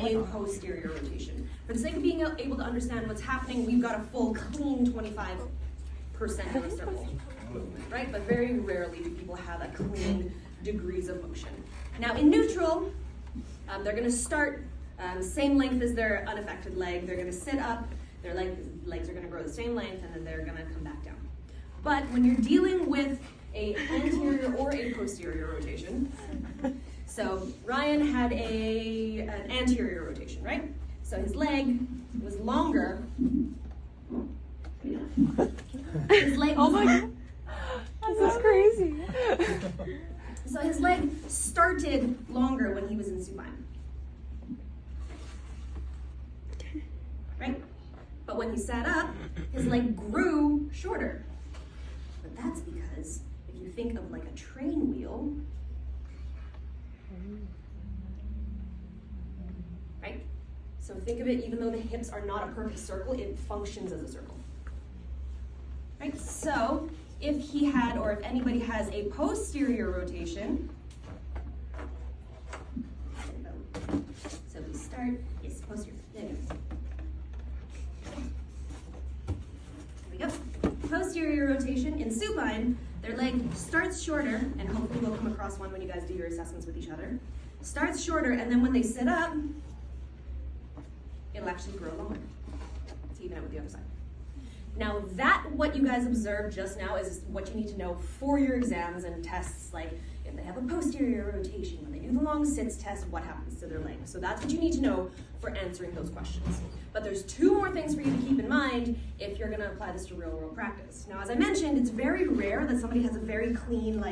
then a posterior rotation. For the sake of being able to understand what's happening, we've got a full clean 25% of a circle movement, right? But very rarely do people have a clean degrees of motion. Now in neutral, they're going to start same length as their unaffected leg. They're going to sit up, their legs are going to grow the same length, and then they're going to come back down. But when you're dealing with an anterior or a posterior rotation, so Ryan had an anterior rotation, right? So his leg was longer. His leg was longer. This is crazy. So his leg started longer when he was in supine. Right? But when he sat up, his leg grew shorter. But that's because if you think of like a train wheel, right? So think of it, even though the hips are not a perfect circle, it functions as a circle. Right? So if he had, or if anybody has a posterior rotation, so we start, yes, posterior, there you go. There we go. Posterior rotation in supine, their leg starts shorter, and hopefully we'll come across one when you guys do your assessments with each other. Starts shorter, and then when they sit up, it'll actually grow longer to even out with the other side. Now what you guys observed just now is what you need to know for your exams and tests, like if they have a posterior rotation, when they do the long sits test, what happens to their leg. So that's what you need to know for answering those questions. But there's two more things for you to keep in mind if you're gonna apply this to real world practice. Now, as I mentioned, it's very rare that somebody has a very clean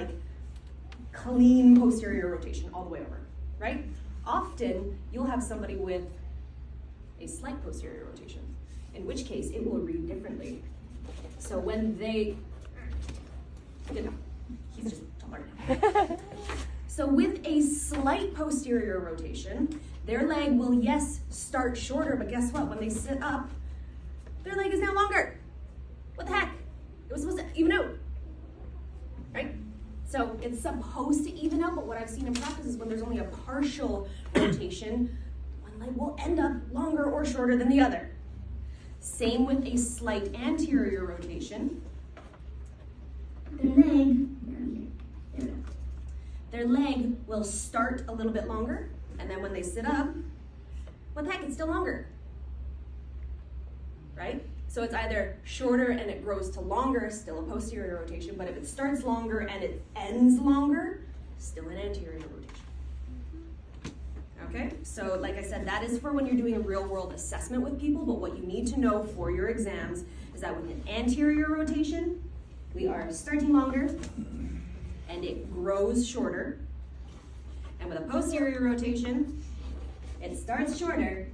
posterior rotation all the way over, right? Often, you'll have somebody with a slight posterior rotation, in which case it will read differently. So when they, he's just taller now. So with a slight posterior rotation, their leg will, yes, start shorter, but guess what? When they sit up, their leg is now longer. What the heck? It was supposed to even out, right? So it's supposed to even out, but what I've seen in practice is when there's only a partial rotation, one leg will end up longer or shorter than the other. Same with a slight anterior rotation. Their leg will start a little bit longer, and then when they sit up, what the heck, it's still longer, right? So it's either shorter and it grows to longer, still a posterior rotation, but if it starts longer and it ends longer, still an anterior rotation. Okay, so like I said, that is for when you're doing a real world assessment with people, but what you need to know for your exams is that with an anterior rotation, we are starting longer and it grows shorter. And with a posterior rotation, it starts shorter